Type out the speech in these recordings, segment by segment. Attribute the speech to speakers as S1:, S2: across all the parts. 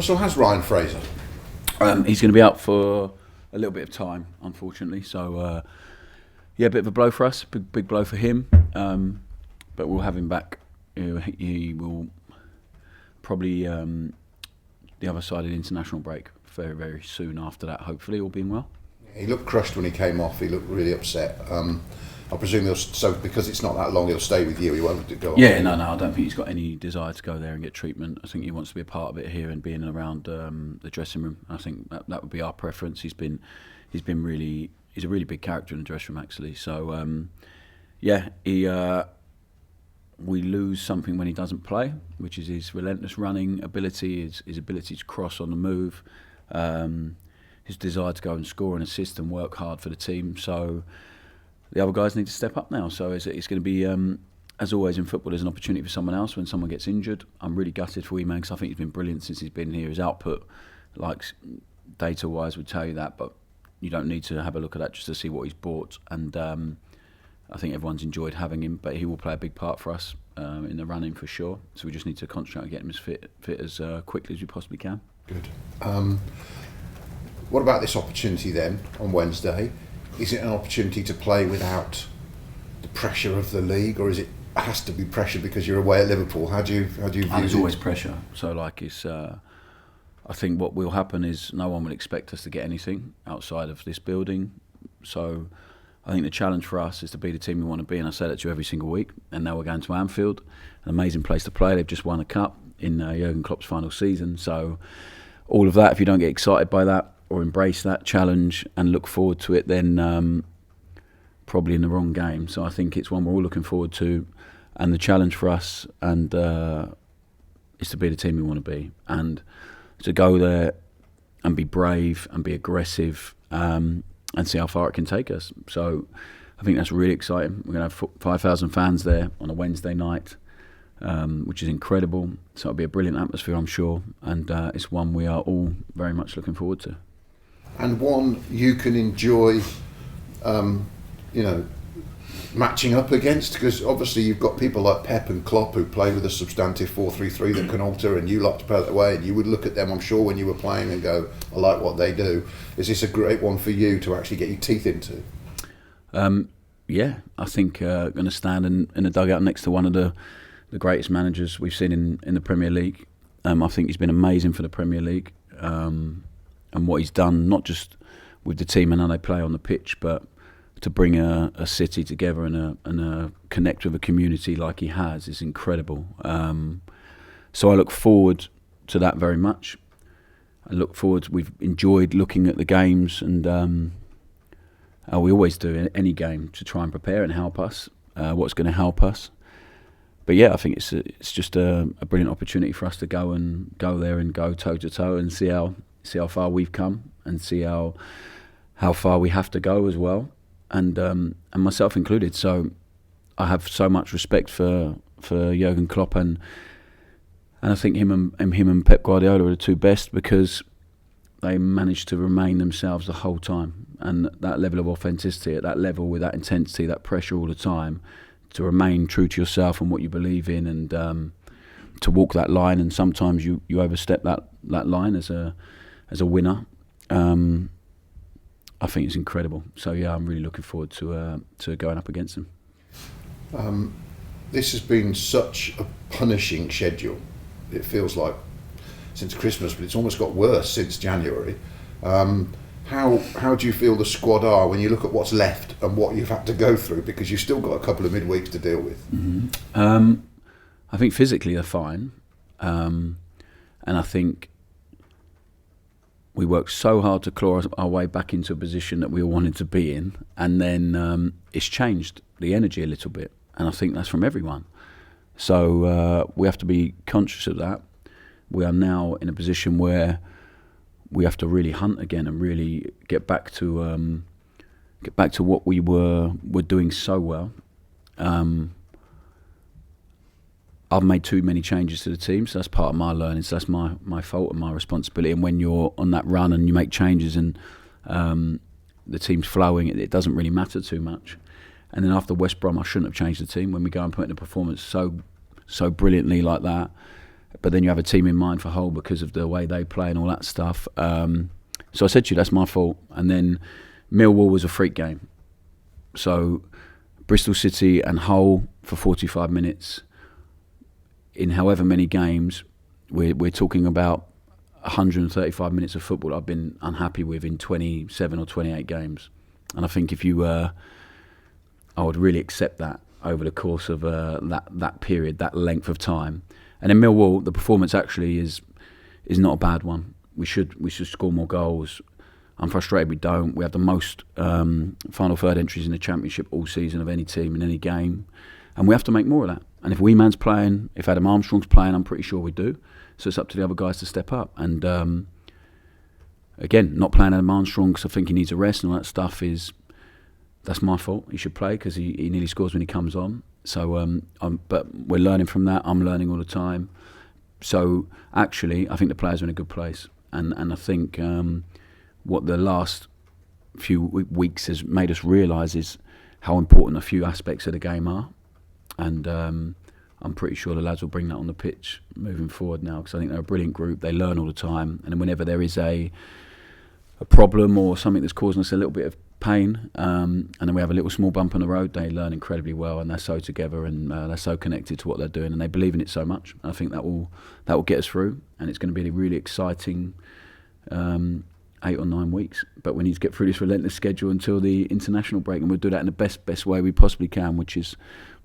S1: So has Ryan Fraser?
S2: He's going to be out for a little bit of time, unfortunately. So, yeah, a bit of a blow for us, big blow for him. But we'll have him back. He will probably the other side of the international break very, very soon after that, hopefully, all being well.
S1: He looked crushed when he came off. He looked really upset. I presume because it's not that long, he'll stay with you. He won't go.
S2: Yeah, no, I don't think he's got any desire to go there and get treatment. I think he wants to be a part of it here and being around the dressing room. I think that would be our preference. He's a really big character in the dressing room, actually. So we lose something when he doesn't play, which is his relentless running ability, his ability to cross on the move, his desire to go and score and assist and work hard for the team. So the other guys need to step up now. So it's going to be, as always in football, there's an opportunity for someone else when someone gets injured. I'm really gutted for Eman because I think he's been brilliant since he's been here. His output, like data-wise, would tell you that, but you don't need to have a look at that just to see what he's brought. And I think everyone's enjoyed having him, but he will play a big part for us in the running for sure. So we just need to concentrate on getting him as fit as quickly as we possibly can.
S1: Good. What about this opportunity then on Wednesday? Is it an opportunity to play without the pressure of the league, or is it has to be pressure because you're away at Liverpool? How do you view it?
S2: There's always pressure. So it's. I think what will happen is no one will expect us to get anything outside of this building. So I think the challenge for us is to be the team we want to be, and I say that to you every single week. And now we're going to Anfield, an amazing place to play. They've just won a cup in Jurgen Klopp's final season. So all of that, if you don't get excited by that or embrace that challenge and look forward to it, then probably in the wrong game. So I think it's one we're all looking forward to, and the challenge for us and is to be the team we want to be, and to go there and be brave and be aggressive and see how far it can take us. So I think that's really exciting. We're going to have 5,000 fans there on a Wednesday night, which is incredible. So it'll be a brilliant atmosphere, I'm sure, and it's one we are all very much looking forward to.
S1: And one you can enjoy, matching up against, because obviously you've got people like Pep and Klopp who play with a substantive 4-3-3 that can alter, and you like to play that way, and you would look at them, I'm sure, when you were playing and go, I like what they do. Is this a great one for you to actually get your teeth into?
S2: Yeah, I think going to stand in a dugout next to one of the greatest managers we've seen in the Premier League. I think he's been amazing for the Premier League, and what he's done, not just with the team and how they play on the pitch, but to bring a city together and connect with a community like he has is incredible. So I look forward to that very much. We've enjoyed looking at the games, and we always do in any game to try and prepare and help us, what's going to help us. But yeah, I think it's just a brilliant opportunity for us to go there and go toe to toe and see how far we've come and see how far we have to go as well. And myself included. So I have so much respect for Jurgen Klopp, and I think him and Pep Guardiola are the two best, because they managed to remain themselves the whole time, and that level of authenticity at that level, with that intensity, that pressure all the time, to remain true to yourself and what you believe in, and to walk that line. And sometimes you overstep that line as a winner. I think it's incredible. So yeah, I'm really looking forward to going up against them.
S1: This has been such a punishing schedule. It feels like since Christmas, but it's almost got worse since January. How do you feel the squad are when you look at what's left and what you've had to go through, because you've still got a couple of midweeks to deal with?
S2: Mm-hmm. I think physically they're fine, and I think we worked so hard to claw our way back into a position that we all wanted to be in, and then it's changed the energy a little bit, and I think that's from everyone. So we have to be conscious of that. We are now in a position where we have to really hunt again and really get back to what we were doing so well. I've made too many changes to the team, so that's part of my learning. So that's my fault and my responsibility. And when you're on that run and you make changes and the team's flowing, it doesn't really matter too much. And then after West Brom, I shouldn't have changed the team. When we go and put in a performance so brilliantly like that, but then you have a team in mind for Hull because of the way they play and all that stuff. So I said to you, that's my fault. And then Millwall was a freak game. So Bristol City and Hull for 45 minutes in however many games, we're talking about 135 minutes of football I've been unhappy with in 27 or 28 games. And I think if you I would really accept that over the course of that period, that length of time. And in Millwall, the performance actually is not a bad one. We should score more goals. I'm frustrated we don't. We have the most final third entries in the Championship all season of any team in any game, and we have to make more of that. And if Weeman's playing, if Adam Armstrong's playing, I'm pretty sure we do. So it's up to the other guys to step up. And again, not playing Adam Armstrong because I think he needs a rest and all that stuff that's my fault. He should play because he nearly scores when he comes on. So, but we're learning from that. I'm learning all the time. So actually, I think the players are in a good place, and I think what the last few weeks has made us realise is how important a few aspects of the game are, and I'm pretty sure the lads will bring that on the pitch moving forward now, because I think they're a brilliant group. They learn all the time, and whenever there is a problem or something that's causing us a little bit of pain, and then we have a little small bump on the road, they learn incredibly well, and they're so together, and they're so connected to what they're doing, and they believe in it so much. I think that will get us through, and it's going to be a really exciting 8 or 9 weeks. But we need to get through this relentless schedule until the international break, and we'll do that in the best way we possibly can, which is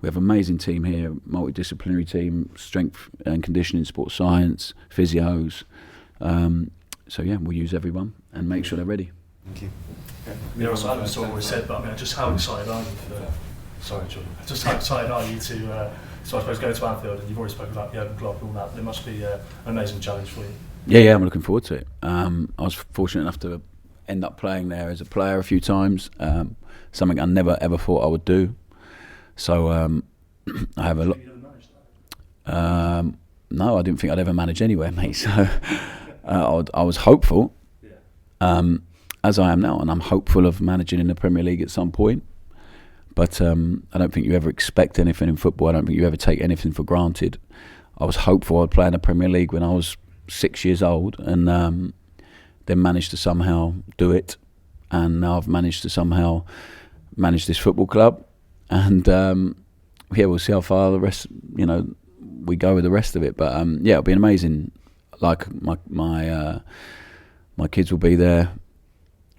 S2: we have an amazing team here, multidisciplinary team, strength and conditioning, sports science, physios. So yeah, we'll use everyone and make sure they're ready.
S3: Thank you.
S4: Yeah, also, I haven't always said, but I mean, just how excited are you for? Sorry, John. Just how excited are you to? So I suppose go to Anfield, and you've already spoken about Jurgen Klopp and all that. But it must be an amazing challenge for you.
S2: Yeah, I'm looking forward to it. I was fortunate enough to end up playing there as a player a few times. Something I never ever thought I would do. So I have a lot. No, I didn't think I'd ever manage anywhere, mate. So I was hopeful. As I am now, and I'm hopeful of managing in the Premier League at some point. But I don't think you ever expect anything in football. I don't think you ever take anything for granted. I was hopeful I'd play in the Premier League when I was 6 years old, and then managed to somehow do it. And now I've managed to somehow manage this football club. And yeah, we'll see how far the rest, we go with the rest of it. But yeah, it'll be amazing. Like my kids will be there.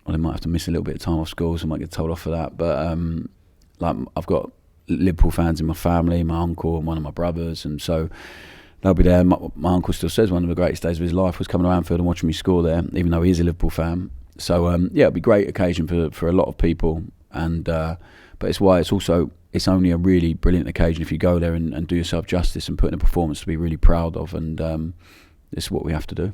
S2: Well, they might have to miss a little bit of time off school, so I might get told off for that. But like I've got Liverpool fans in my family, my uncle and one of my brothers, and so they'll be there. My uncle still says one of the greatest days of his life was coming to Anfield and watching me score there, even though he is a Liverpool fan. So yeah, it'll be a great occasion for a lot of people, and but it's why it's only a really brilliant occasion if you go there and do yourself justice and put in a performance to be really proud of, and this is what we have to do.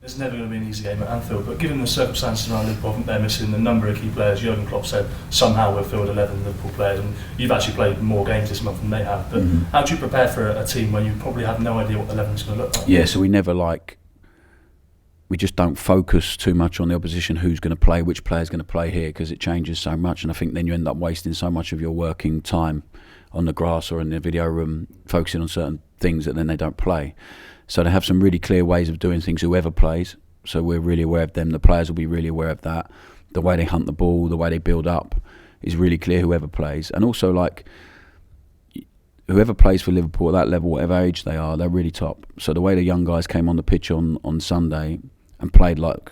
S4: It's never going to be an easy game at Anfield, but given the circumstances around Liverpool, I think they're missing a number of key players. Jurgen Klopp said somehow we'll field 11 Liverpool players, and you've actually played more games this month than they have. But how do you prepare for a team where you probably have no idea what the 11 is going to look like?
S2: Yeah, so we just don't focus too much on the opposition, who's going to play, which player's going to play here, because it changes so much, and I think then you end up wasting so much of your working time on the grass or in the video room, focusing on certain things that then they don't play. So they have some really clear ways of doing things, whoever plays. So we're really aware of them. The players will be really aware of that. The way they hunt the ball, the way they build up is really clear, whoever plays. And also, like, whoever plays for Liverpool at that level, whatever age they are, they're really top. So the way the young guys came on the pitch on Sunday and played like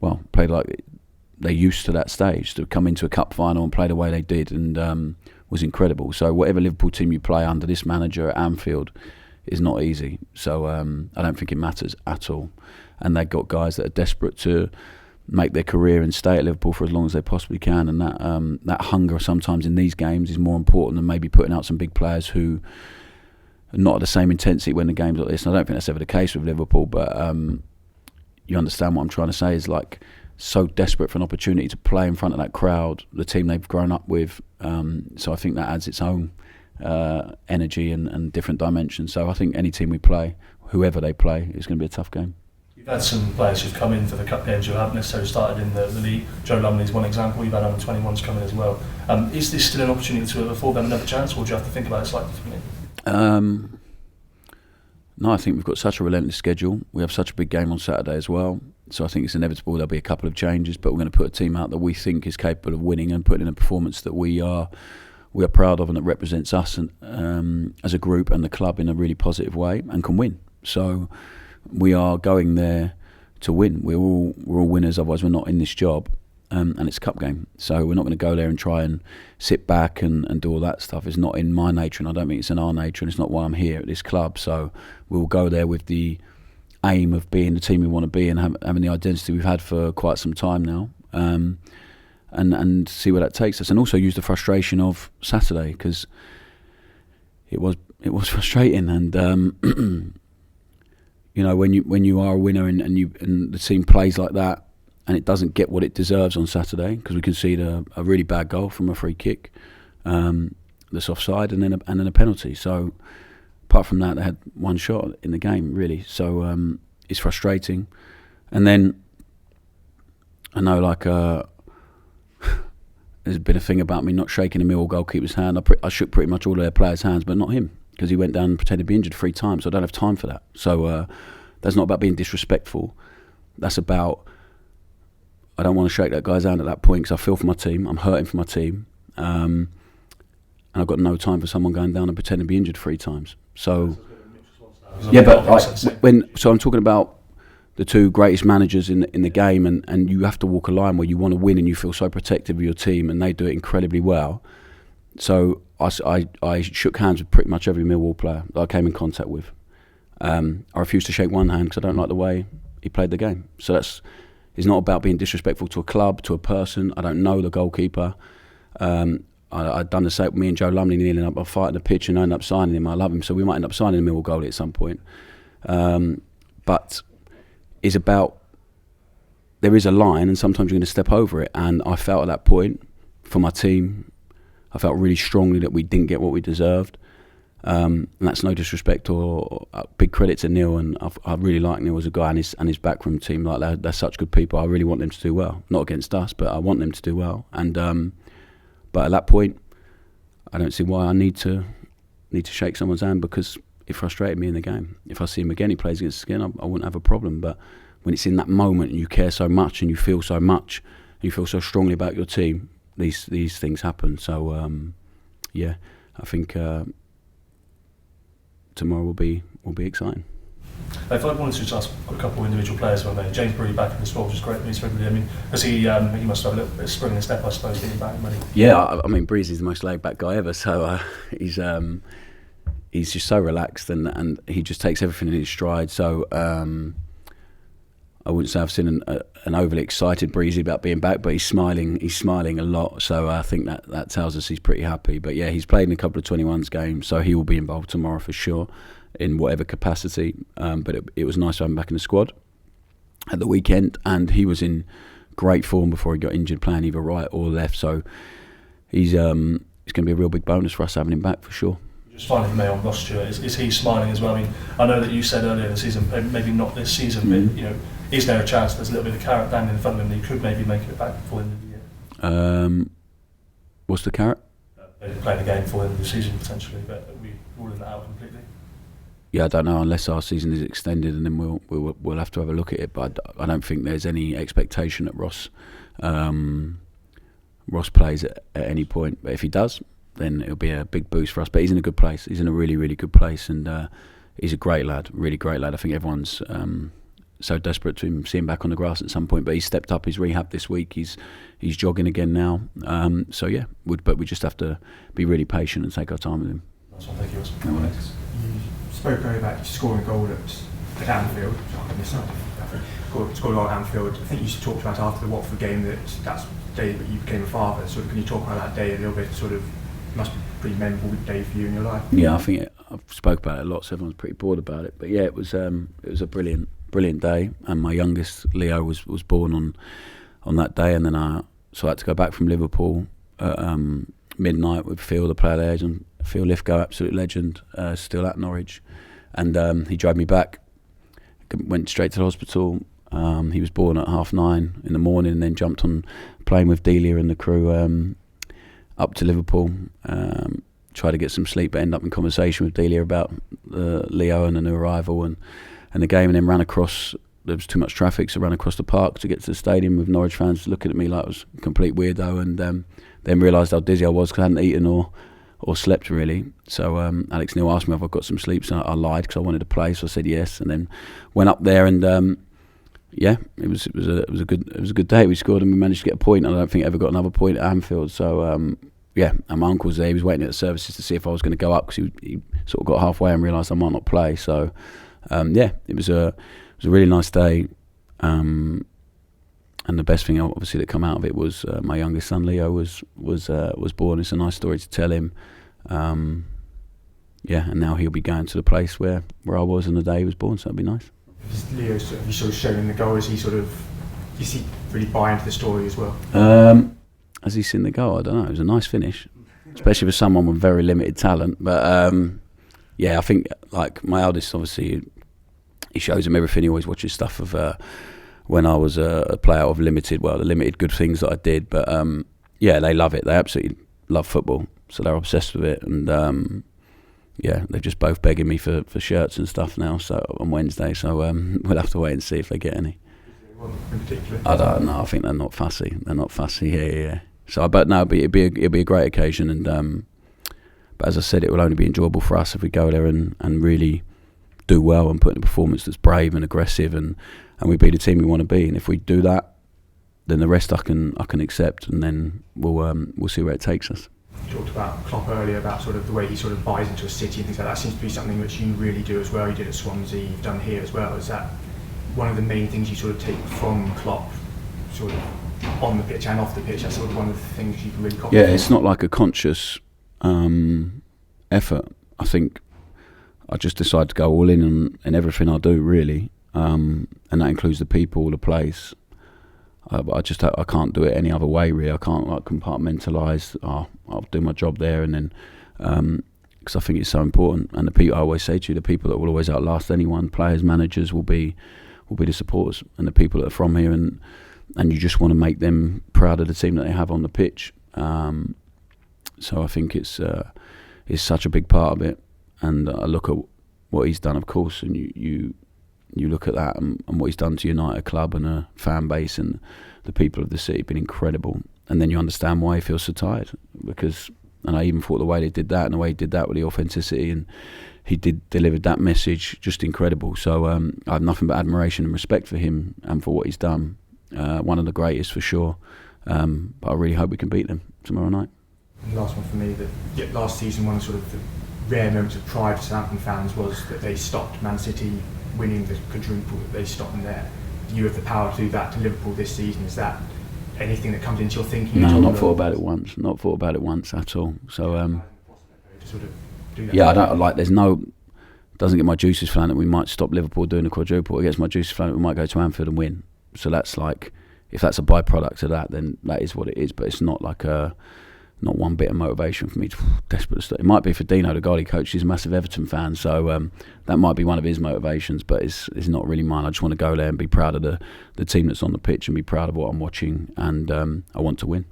S2: they're used to that stage, to come into a cup final and play the way they did, and was incredible. So whatever Liverpool team you play under this manager at Anfield is not easy. So I don't think it matters at all. And they've got guys that are desperate to make their career and stay at Liverpool for as long as they possibly can. And that hunger sometimes in these games is more important than maybe putting out some big players who are not at the same intensity when the game's like this. And I don't think that's ever the case with Liverpool, but you understand what I'm trying to say, is like so desperate for an opportunity to play in front of that crowd, the team they've grown up with. So I think that adds its own energy and different dimensions. So I think any team we play, whoever they play, is going to be a tough game.
S4: You've had some players who've come in for the cup games who haven't necessarily started in the league. Joe Lumley's one example. You've had under-21s come in as well. Is this still an opportunity to afford them another chance, or do you have to think about it slightly differently?
S2: No, I think we've got such a relentless schedule. We have such a big game on Saturday as well. So I think it's inevitable there'll be a couple of changes, but we're going to put a team out that we think is capable of winning and putting in a performance that we are proud of and that represents us and, as a group and the club in a really positive way and can win. So we are going there to win. We're all winners, otherwise we're not in this job. And it's a cup game, so we're not going to go there and try and sit back and do all that stuff. It's not in my nature, and I don't think it's in our nature, and it's not why I'm here at this club. So we'll go there with the aim of being the team we want to be and having the identity we've had for quite some time now, and see where that takes us. And also use the frustration of Saturday, because it was frustrating. And you know, when you are a winner and the team plays like that, and it doesn't get what it deserves on Saturday, because we conceded a really bad goal from a free kick, that's offside, and then a penalty. So apart from that, they had one shot in the game, really. So it's frustrating. And then I know, like, there's been a thing about me not shaking the Millwall goalkeeper's hand. I shook pretty much all of their players' hands, but not him, because he went down and pretended to be injured 3 times. So I don't have time for that. So that's not about being disrespectful. That's about, I don't want to shake that guy's hand at that point, because I feel for my team. I'm hurting for my team. And I've got no time for someone going down and pretending to be injured 3 times. So, yeah, but so I'm talking about the 2 greatest managers in the game, and you have to walk a line where you want to win and you feel so protective of your team, and they do it incredibly well. So I shook hands with pretty much every Millwall player that I came in contact with. I refused to shake one hand because I don't like the way he played the game. So it's not about being disrespectful to a club, to a person. I don't know the goalkeeper. I'd done the same with me and Joe Lumley, kneeling up, I fight on the pitch and I ended up signing him. I love him, so we might end up signing a Millwall goalie at some point. But it's about, there is a line, and sometimes you're going to step over it. And I felt at that point, for my team, I felt really strongly that we didn't get what we deserved. And that's no disrespect or big credit to Neil, and I really like Neil as a guy and his backroom team. Like they're such good people. I really want them to do well, not against us, but I want them to do well. And but at that point, I don't see why I need to shake someone's hand, because it frustrated me in the game. If I see him again, he plays against Skin, I wouldn't have a problem. But when it's in that moment and you care so much and you feel so much, and you feel so strongly about your team, these things happen. So yeah, I think tomorrow will be exciting.
S4: If I wanted to just ask a couple of individual players, if I may. James Brewer back in the squad, which is great news for everybody. I mean, has he must have a little bit of spring in his step, I suppose, getting back money.
S2: Yeah, I mean, Breezy's the most laid back guy ever. So he's just so relaxed, and he just takes everything in his stride. So I wouldn't say I've seen an overly excited Breezy about being back, but he's smiling a lot. So I think that tells us he's pretty happy. But yeah, he's played in a couple of 21s games, so he will be involved tomorrow for sure, in whatever capacity. But it was nice to have him back in the squad at the weekend, and he was in great form before he got injured, playing either right or left. So it's going to be a real big bonus for us having him back for sure.
S4: Just finally for me on Ross Stewart, is he smiling as well? I mean, I know that you said earlier in the season, maybe not this season, but you know, is there a chance there's a little bit of carrot dangling in front of him that he could maybe make it back before the end of the year?
S2: What's the carrot?
S4: Maybe playing the game before the end of the season potentially, but are we ruling that out completely?
S2: Yeah, I don't know, unless our season is extended, and then we'll have to have a look at it. But I don't think there's any expectation that Ross plays at any point. But if he does, then it'll be a big boost for us. But he's in a good place. He's in a really, really good place, and he's a great lad, really great lad. I think everyone's so desperate to see him back on the grass at some point. But he's stepped up his rehab this week. He's jogging again now. So yeah, but we just have to be really patient and take our time with him.
S4: That's one. Thank you.
S2: No worries.
S3: You spoke earlier about scoring a goal at Anfield. Scored a goal at Anfield. I think you talked about after the Watford game that's the day that you became a father. Sort of, can you talk about that day a little bit? Sort of, must be a pretty memorable day for you in your life.
S2: Yeah, I think I've spoke about it a lot, so everyone's pretty bored about it. But yeah, it was a brilliant day, and my youngest Leo was born on that day, and then so I had to go back from Liverpool at midnight with Phil, the player there, and Phil Lithgow, absolute legend, still at Norwich, and he drove me back. Went straight to the hospital. He was born at 9:30 in the morning, and then jumped on a plane with Delia and the crew up to Liverpool. try to get some sleep, but end up in conversation with Delia about Leo and a new arrival and the game, and then ran across. There was too much traffic, so ran across the park to get to the stadium with Norwich fans looking at me like I was a complete weirdo, and then realised how dizzy I was because I hadn't eaten or slept really. So Alex Neil asked me if I got some sleep, so I lied because I wanted to play, so I said yes, and then went up there and yeah, it was a good day. We scored and we managed to get a point. I don't think I ever got another point at Anfield. So yeah, and my uncle was there. He was waiting at the services to see if I was going to go up because he sort of got halfway and realised I might not play. So yeah, it was a really nice day. And the best thing obviously that come out of it was my youngest son Leo was born. It's a nice story to tell him. Yeah, and now he'll be going to the place where I was on the day he was born. So it'll be nice.
S3: Is Leo, have you sort of shown him the goal? Is he really buy into the story as well?
S2: Has he seen the goal? I don't know. It was a nice finish, especially for someone with very limited talent. But yeah, I think like my eldest, obviously, he shows him everything. He always watches stuff of when I was a player of the limited good things that I did. But yeah, they love it. They absolutely love football, so they're obsessed with it. And yeah, they're just both begging me for shirts and stuff now. So on Wednesday, so we'll have to wait and see if they get any.
S3: In particular?
S2: I don't know. I think they're not fussy. Yeah. So, but no, it'll be a great occasion, and but as I said, it will only be enjoyable for us if we go there and really do well and put in a performance that's brave and aggressive, and we be the team we want to be. And if we do that, then the rest I can accept, and then we'll see where it takes us.
S3: You talked about Klopp earlier, about sort of the way he sort of buys into a city and things like that. Seems to be something which you really do as well. You did at Swansea, you've done here as well. Is that one of the main things you sort of take from Klopp, sort of on the pitch and off the pitch? That's sort of one of the things you can really copy.
S2: Yeah, it's not like a conscious effort. I think I just decide to go all in everything I do, really, and that includes the people, the place. But I can't do it any other way, really. I can't like compartmentalise. I'll do my job there, and then because I think it's so important. And the people I always say to you, the people that will always outlast anyone, players, managers, will be the supporters and the people that are from here, and you just want to make them proud of the team that they have on the pitch. So I think it's such a big part of it. And I look at what he's done, of course, and you look at that and what he's done to unite a club and a fan base and the people of the city. Been incredible. And then you understand why he feels so tired, and I even thought the way they did that and the way he did that with the authenticity, and he delivered that message, just incredible. So I have nothing but admiration and respect for him and for what he's done. One of the greatest for sure. But I really hope we can beat them tomorrow night.
S3: And last one for me, that last season, one of sort of the rare moments of pride for Southampton fans was that they stopped Man City winning the quadruple, that they stopped them there. You have the power to do that to Liverpool this season. Is that anything that comes into your thinking?
S2: No, not thought about it once. Not thought about it once at all. So
S3: to sort of do that.
S2: yeah, I don't like. Doesn't get my juices flowing that we might stop Liverpool doing a quadruple. It gets my juices flowing that we might go to Anfield and win. So that's like, if that's a byproduct of that, then that is what it is. But it's not like not one bit of motivation for me to desperate to start. It might be for Dino, the goalie coach. He's a massive Everton fan, so that might be one of his motivations, but it's not really mine. I just want to go there and be proud of the team that's on the pitch and be proud of what I'm watching, and I want to win.